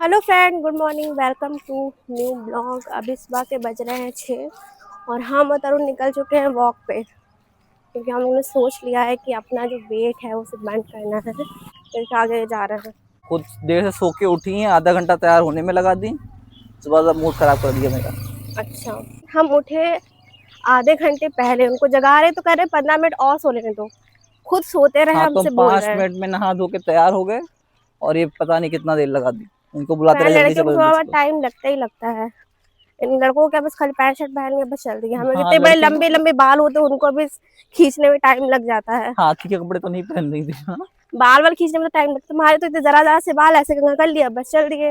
Hello friend, good morning. Welcome to new blog. अभी सुबह के बज रहे हैं 6 और हम और तरुण निकल चुके हैं वॉक पे, क्योंकि हम लोगों ने सोच लिया है कि अपना जो वेट है उसे बैंड करना है, फिर आगे जा रहे हैं। खुद देर से सो के उठी हैं, आधा घंटा तैयार होने में लगा दी। सुबह का मूड खराब कर दिया मेरा। अच्छा, हम उठे आधे घंटे पहले, उनको जगा रहे तो कह रहे 15 मिनट और सो लेने दो, खुद सोते रहे हाँ, तो हम हमसे बोल 5 रहे हैं। मिनट में नहा धो के तैयार हो गए और ये पता नहीं कितना देर लगा दी। इनको बुलाते मैं रहे, जल्दी लड़कियों को चलो थोड़ा जल्दी बहुत चलो। टाइम लगता ही लगता है। इन लड़कों को क्या बस खाली पैंट शर्ट पहन के बस चल दी है। हमें हाँ, जितने बड़े लड़कियों को लंबे लंबे बाल होते हैं उनको भी खींचने में टाइम लग जाता है। हाथी के कपड़े तो नहीं पहन रही थी। हाँ? बाल वाल खींचने में तो टाइम लगता है। तुम्हारे तो इतने जरा जरा से बाल ऐसे कर लिया बस चल दिए।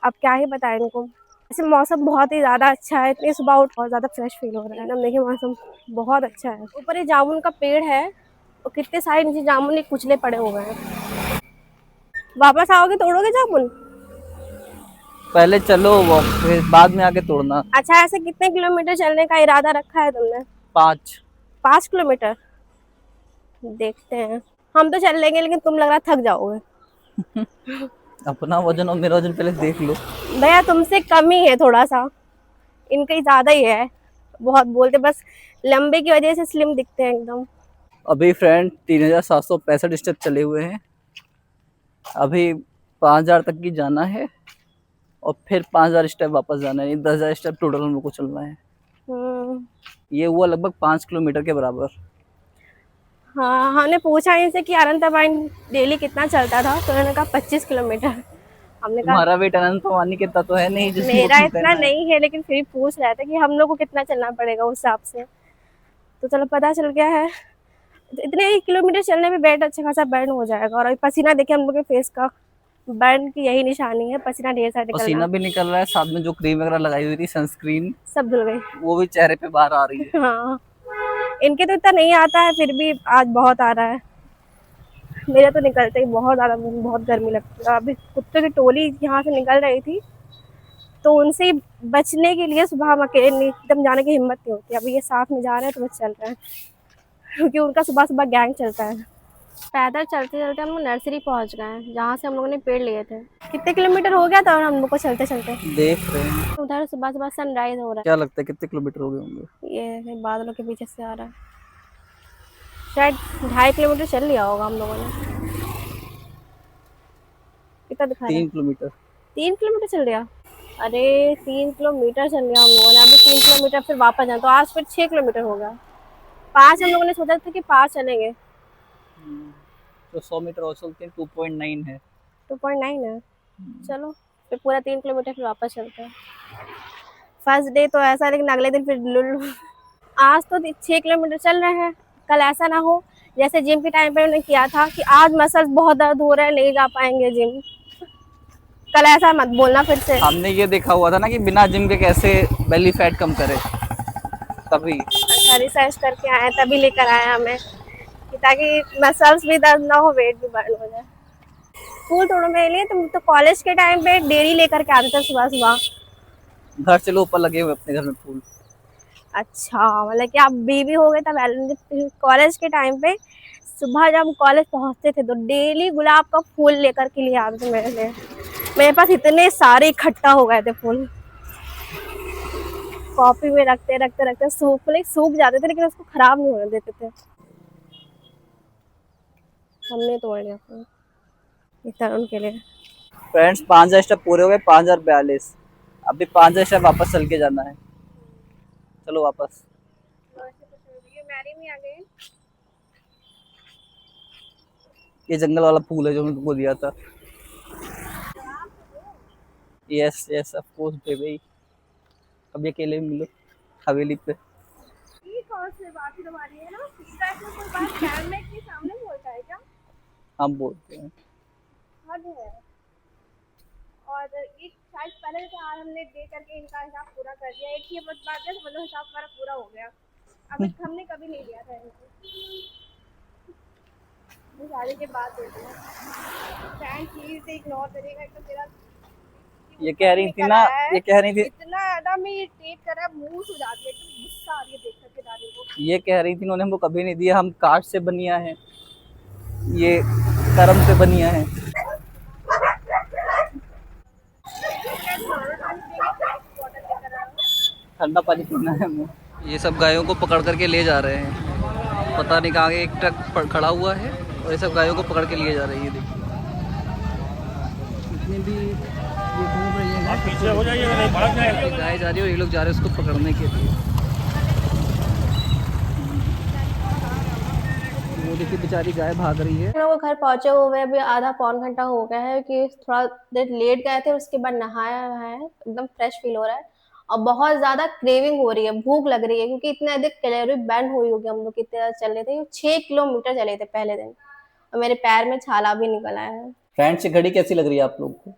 अब क्या ही बताएं इनको। ऐसे मौसम बहुत ही ज्यादा अच्छा है, इतनी सुबह उठ बहुत ज्यादा फ्रेश फील हो रहा है एकदम। देखिए मौसम बहुत अच्छा है। ऊपर ये जामुन का पेड़ है और कितने सारे नीचे जामुन ये कुचले पड़े हुए हैं। वापस आओगे तोड़ोगे जामुन? पहले चलो वो, फिर बाद में आके तोड़ना। अच्छा, ऐसे कितने किलोमीटर चलने का इरादा रखा है तुमने? 5। 5 किलोमीटर। देखते हैं। हम तो चल लेंगे लेकिन तुम लग रहा थक जाओगे। अपना वजन और मेरा वजन पहले देख लो। भैया तुमसे कम ही है थोड़ा सा, इनका ही ज्यादा ही है। बहुत बोलते बस, लंबे की वजह से स्लिम दिखते हैं एकदम। अभी फ्रेंड 3765 स्टेप चले हुए हैं। अभी 5000 तक की जाना है और फिर 5000 स्टेप वापस जाना है। 10,000 स्टेप टोटल हम लोग को चलना है। हम्म। ये हुआ लगभग 5 किलोमीटर के बराबर। हाँ, हमने पूछा इनसे कि अनंताबाइन डेली कितना चलता था, तो उन्होंने कहा 25 किलोमीटर। हमने कहा तुम्हारा वेट अनंत भवानी कितना तो है नहीं जिसको मेरा कम इतना करना है। नहीं है, लेकिन फिर भी पूछ रहे थे कि हम लोग को कितना चलना पड़ेगा उस हिसाब से। तो चलो पता चल गया है। तो इतने ही किलोमीटर चलने में वेट अच्छा खासा बर्न हो जाएगा। और अभी पसीना देखिए हम लोग के फेस का, बर्न की यही निशानी है, पसीना ढेर सारा निकलना। पसीना भी निकल रहा है, साथ में जो क्रीम वगैरह लगाई हुई थी सनस्क्रीन, सब धुल गई। वो भी चेहरे पे बाहर आ रही है। हाँ, इनके तो इतना नहीं आता है, फिर भी आज बहुत आ रहा है। मेरा तो निकलते ही बहुत ज़्यादा, बहुत गर्मी लगती है। अभी कुत्ते की टोली यहाँ से निकल रही थी, तो उनसे बचने के लिए सुबह हम अकेले एकदम जाने की हिम्मत नहीं होती। अभी ये साथ में जा रहे हैं तो बस चल रहे हैं, क्योंकि उनका सुबह सुबह गैंग चलता है। पैदल चलते चलते हम लोग नर्सरी पहुँच गए हैं, जहाँ से हम लोगों ने पेड़ लिए थे। कितने किलोमीटर हो गया था और हम लोग को चलते चलते। देख रहे हैं। उधर सुबह सुबह सनराइज हो रहा क्या लगता है कितने किलोमीटर हो गए होंगे? है। ये बादलों के पीछे से आ रहा है। शायद 2.5 किलोमीटर चल लिया होगा हम लोगों ने। कितना दिखा रहा है? 3 किलोमीटर। 3 किलोमीटर चल लिया। अरे 3 किलोमीटर चल लिया हम लोगों ने। अभी 3 किलोमीटर फिर वापस जाए तो आज फिर 6 किलोमीटर हो गया। 5 हम लोगों ने सोचा था कि 5 चलेंगे। तो 100 मीटर और चलते हैं, 2.9 है। 2.9 है। चलो, फिर पूरा 3 किलोमीटर फिर वापस चलते हैं। फर्स्ट डे तो ऐसा, लेकिन अगले दिन फिर लुल। आज तो 6 किलोमीटर चल रहे हैं। कल ऐसा ना हो जैसे जिम के टाइम पे उन्होंने किया था कि आज मसल्स बहुत दर्द हो रहे हैं, नहीं जा पाएंगे जिम। कल ऐसा मत बोलना फिर से। हमने ये देखा हुआ था ना कि बिना जिम के कैसे बेली फैट कम करे, तभी। अच्छा, रिसर्च करके आए तभी लेकर आए हमें, कि ताकि मसल्स भी दर्द ना हो, वेट भी बर्न हो जाए। फूल तोड़ो मेरे लिए। तुम तो कॉलेज के टाइम पे डेरी लेकर के आते थे सुबह सुबह। घर चलो, ऊपर लगे हुए अपने घर में फूल। अच्छा, मतलब कि आप बीवी हो गए तब कॉलेज के टाइम पे सुबह जब हम कॉलेज पहुंचते थे तो डेली गुलाब का फूल लेकर के लिए आते थे मेरे लिए। मेरे पास इतने सारे इकट्ठा हो गए थे फूल। कॉफी में रखते रखते रखते सूख जाते थे, लेकिन उसको खराब नहीं होने देते थे। हमने तोड़ लिया फूल इस तरुण के लिए। फ्रेंड्स, 5,000 स्टेप पूरे हो गए, 5,042। अभी 5,000 स्टेप वापस चल के जाना है। चलो वापस। मैरी में आ गए। ये जंगल वाला फूल है जो मैं तुमको दिया था। Yes yes, of course baby. कभी अकेले मिलो हवेली पे। ये कौन सी बात है तुम्हारी, है ना? इस टाइप में कोई बात कैमरे के सामने बोलता है क्या? हम बोलते हैं। हद है। और एक शायद पहले तो आज हमने दे करके इनका हिसाब पूरा कर दिया। एक ही बात है तो मतलब हिसाब हमारा पूरा हो गया। अभी हमने कभी नहीं दिया था इनको। ये शादी के बाद देते हैं। फ्रेंड प्लीज से इग्नोर करेगा तो मेरा ये कह रही थी ना, ये कह रही थी इतना ज्यादा मैं इरिटेट कर रहा है, मुंह सूज जाती है, एकदम गुस्सा आ रही है देख करके दादी को। ये कह रही थी उन्होंने हमको कभी नहीं दिया, हम काट से बनिया है, ये कर्म से बनिया है। ठंडा पानी पीना है हमें। ये सब गायों को पकड़ करके ले जा रहे हैं, पता नहीं कहाँ, एक ट्रक खड़ा हुआ है और ये सब गायों को पकड़ के लिए जा रही है। देखिए जितनी भी ये घूम रही है गाय, पीछे हो जाइए, गाय जा रही है और ये लोग जा रहे हैं उसको पकड़ने के लिए। वो देखिए बेचारी गाय भाग रही है। हम लोग घर पहुंचे हुए अभी आधा पौन घंटा हो गया है कि थोड़ा देर लेट गए थे, उसके बाद नहाया है, एकदम फ्रेश फील हो रहा है और बहुत ज्यादा क्रेविंग हो रही है, भूख लग रही है क्योंकि इतने अधिक कैलोरी बर्न हुई होगी। हम लोग कितने चल रहे थे, 6 किलोमीटर चले थे पहले दिन और मेरे पैर में छाला भी निकल आया है। फ्रेंड्स ये घड़ी कैसी लग रही है आप लोग को?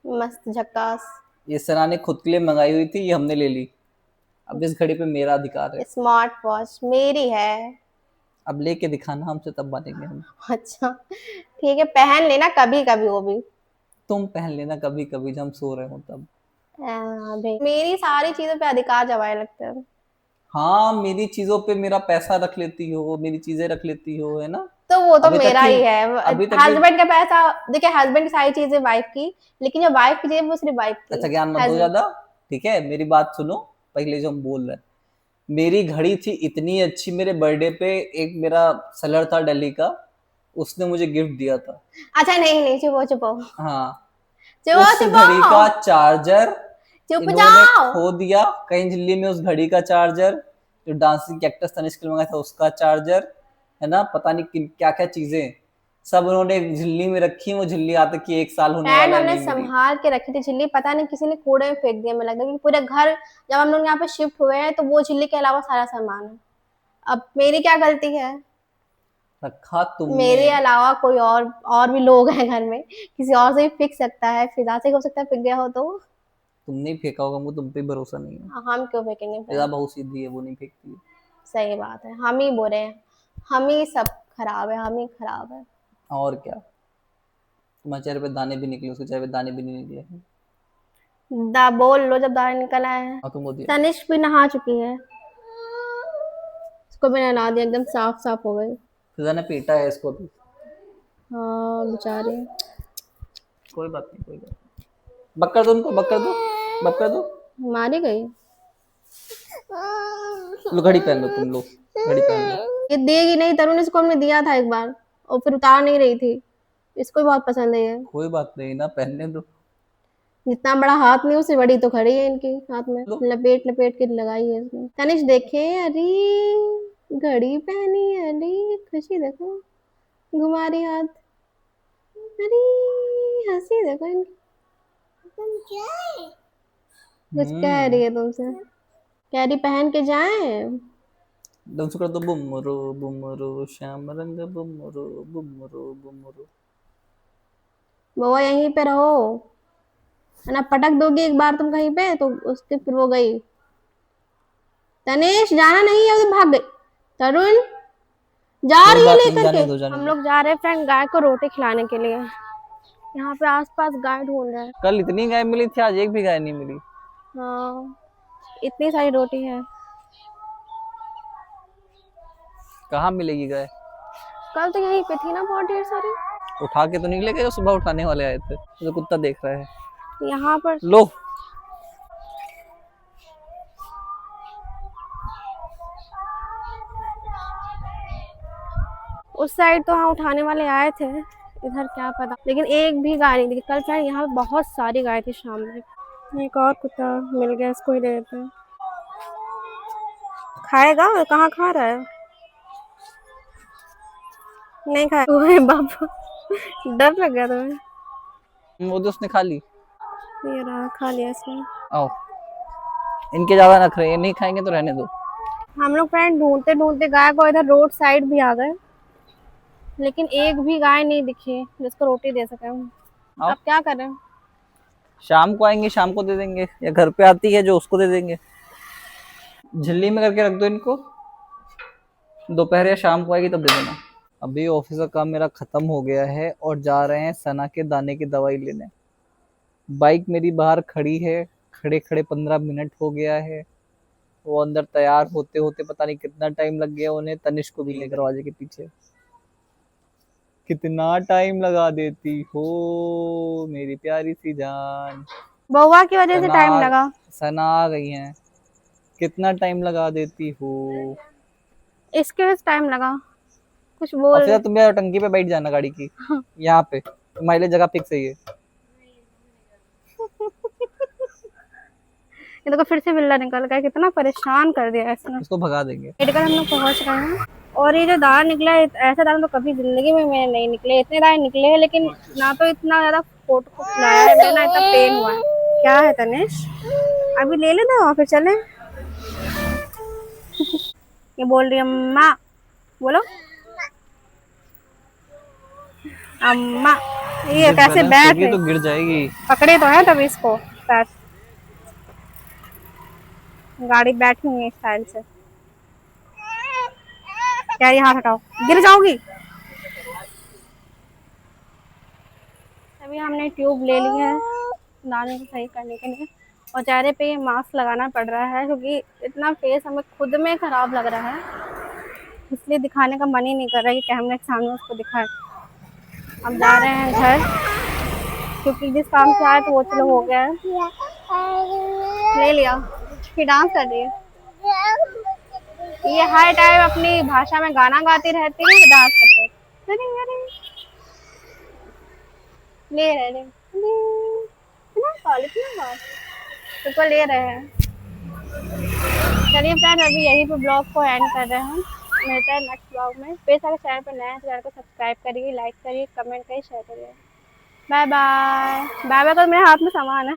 मस्त झक्कास। ये सना ने खुद के लिए मंगाई हुई थी, ये हमने ले ली। अब इस घड़ी पे मेरा अधिकार है। स्मार्ट वॉच मेरी है। अब लेके दिखाना हमसे, तब बांटेंगे हम। अच्छा ठीक है, पहन लेना कभी कभी वो भी। तुम पहन लेना कभी कभी जब हम सो रहे हो तब। मेरी सारी चीजों पे अधिकार जमाए लगते हैं। हाँ, मेरी चीजों पे मेरा पैसा रख लेती हो, मेरी चीजें रख लेती हो, है ना। तो वो तो अभी तक मेरा की ही है। अभी तक की हस्बैंड का पैसा, देखिए हस्बैंड की सारी चीजें वाइफ की, लेकिन जो वाइफ की चीजें वो सिर्फ वाइफ की। अच्छा ज्ञान मत दो ज्यादा, ठीक है। मेरी बात सुनो पहले, जो हम बोल रहे हैं। मेरी घड़ी थी इतनी अच्छी, मेरे बर्थडे पे एक मेरा सेलर था दिल्ली का, उसने मुझे गिफ्ट दिया था। अच्छा नहीं नहीं, चुप हो चुप हो हाँ, चुप हो उस चुप घड़ी हो का चार्जर चुप इन्होंने जाओ। खो दिया कहीं झिल्ली में। उस घड़ी का चार्जर, जो डांसिंग कैक्टस तनिष्क ने मंगाया था उसका चार्जर, है ना, पता नहीं क्या क्या चीजें सब उन्होंने झिल्ली में रखी। वो झिल्ली आते कि 1 साल होने फ्रेंड वाला है, हमने नहीं मिली। संभाल के रखी थी झिल्ली, पता नहीं किसी ने कूड़े में फेंक दिया। मुझे लगता है कि पूरे घर, जब हम लोग यहाँ पे शिफ्ट हुए हैं तो वो झिल्ली के अलावा सारा सामान है। अब मेरी क्या गलती है? रखा तुमने। मेरे अलावा कोई और भी लोग हैं घर में, किसी और से भी फेंक सकता है, फिजा से हो सकता है फेंक गया हो तो। तुमने ही फेंका होगा, वो तुम पे भरोसा नहीं है। हम क्यों फेंकेंगे फिजा फ्रेंड? बहुत सीधी है, वो नहीं फेंकती है। सही बात है, हम ही बुरे हैं, हम ही सब खराब है, हम ही खराब है। और क्या, तुम्हारे चेहरे पे दाने भी निकले, उसके चेहरे पे दाने भी नहीं निकले। दा बोल लो जब दाने निकल आए हैं। हाँ, तुमको दिया। तनिष्क भी नहा चुकी है, उसको मैंने नहा दिया, एकदम साफ साफ हो गई। फिजा ने पीटा है इसको भी। हाँ बेचारी। कोई बात नहीं, कोई बात नहीं। बक्कर दो उनको, बक्कर दो, बक्कर दो। मारी गई। लो घड़ी पहन लो, तुम लोग घड़ी पहन लो। ये देगी नहीं, तरुण इसको हमने दिया था एक बार और फिर उतार नहीं रही थी, इसको भी बहुत पसंद है ये। कोई बात नहीं ना, पहनने दो। जितना बड़ा हाथ नहीं उससे बड़ी तो खड़ी है इनकी हाथ में, लो। लपेट लपेट के लगाई है इसने। तनिष देखे, अरे घड़ी पहनी है, अरे खुशी देखो, घुमा रही हाथ, अरे हंसी देखो इनकी। कुछ कह रही है तुमसे, कह रही पहन के जाएं। डांस कर दो, बुमरो बुमरो श्याम रंग बुमरो बुमरो बुमरो। वो यहीं पे रहो, है ना, पटक दोगी एक बार तुम कहीं पे तो उसके फिर वो गई। तनिष जाना नहीं है, उधर भाग गई। तरुण जा कोई रही है बात नहीं, लेकर के। जाने दो, जाने हम दो। लोग जा रहे हैं फ्रेंड गाय को रोटी खिलाने के लिए, यहाँ पे आसपास गाय ढूंढ रहे हैं। कल इतनी गाय मिली थी, आज एक भी गाय नहीं मिली। हाँ इतनी सारी रोटी है। कहाँ मिलेगी गाय? कल तो यहीं पे थी ना बहुत ढेर सारी। उठा के तो नहीं लेके जो सुबह उठाने वाले आए थे, जो कुत्ता देख रहा है। यहाँ पर लो। उस साइड तो हाँ उठाने वाले आए थे, इधर क्या पता, लेकिन एक भी गाय नहीं दिखी। कल फ्रेंड यहाँ पे बहुत सारी गाय थी शाम में। एक और कुत्ता मिल गया, इसको ही दे देते हैं। खाएगा? कहाँ खा रहा है? नहीं खाया। ओए बाबा डर लग गया तुम्हें? वो तो उसने खा ली। ये रहा, खा लिया इसने। आओ, इनके ज्यादा नखरे, ये नहीं खाएंगे तो रहने दो। हम लोग फ्रेंड ढूंढते ढूंढते गाय को इधर रोड साइड भी आ गए, लेकिन एक भी गाय नहीं दिखी जिसको रोटी दे सके हम। आओ, अब क्या करें? शाम को आएंगे, शाम को दे देंगे, या घर पे आती है जो उसको दे देंगे। झिल्ली में करके रख दो इनको, दोपहर या शाम को आएगी तब दे देना। अभी ऑफिस का काम मेरा खत्म हो गया है और जा रहे हैं सना के दाने की दवाई लेने। बाइक मेरी बाहर खड़ी है, खड़े खड़े 15 मिनट हो गया है। वो अंदर तैयार होते होते पता नहीं कितना टाइम लग गया उन्हें। तनिष्क को भी ले दरवाजे के पीछे, कितना टाइम लगा देती हो मेरी प्यारी सी जान। बउआ की वजह से टाइम सना लगा। सना आ गई हैं। कितना टाइम लगा देती हो। इसके टाइम लगा, कुछ और बोल फिर तुम यार टंकी पे बैठ जाना गाड़ी की, यहाँ पे तुम्हारे लिए जगह फिक्स है ये। ये देखो फिर से बिल्ला निकल गया, कितना परेशान कर दिया इसने। इसको भगा देंगे। मेडिकल हम लोग पहुंच गए हैं। और ये जो दार निकला है, ऐसा दार तो कभी जिंदगी में मैंने नहीं निकले, इतने दार निकले हैं लेकिन ना तो इतना ज्यादा फोटो को फुलाया है मेरे, ना इतना पेन हुआ है। क्या है तनिष, अभी ले लेना और फिर चले। ये बोल रही है अम्मा, बोलो अम्मा। ये कैसे बैठ होगी रही, तो गिर जाएगी। पकड़े तो है तभी इसको पैर, गाड़ी बैठी हुई है स्टाइल से। यार ये हाथ हटाओ, गिर जाओगी। अभी हमने ट्यूब ले ली है दाने को सही करने के लिए, और चेहरे पे ये मास्क लगाना पड़ रहा है क्योंकि इतना फेस हमें खुद में खराब लग रहा है, इसलिए दिखाने का मन ही नहीं कर रहा है कि कैमरे के सामने उसको दिखाए। अब जा रहे हैं घर, क्योंकि जिस काम से आए तो वो चलो हो गया है, ले लिया। फिर डांस कर रही है, ये हर टाइम अपनी भाषा में गाना गाती रहती है, डांस करते हैं। ले रहे तो ले रहे हैं। चलिए फ्रेंड, अभी यहीं पे ब्लॉग को एंड कर रहे हैं, मिलते हैं नेक्स्ट ब्लॉग में। फिर अगर चैनल पर नया है तो चैनल को सब्सक्राइब करिए, लाइक करिए, कमेंट करिए, शेयर करिए। Bye bye. बाय बाय, तो मेरे हाथ में सामान है।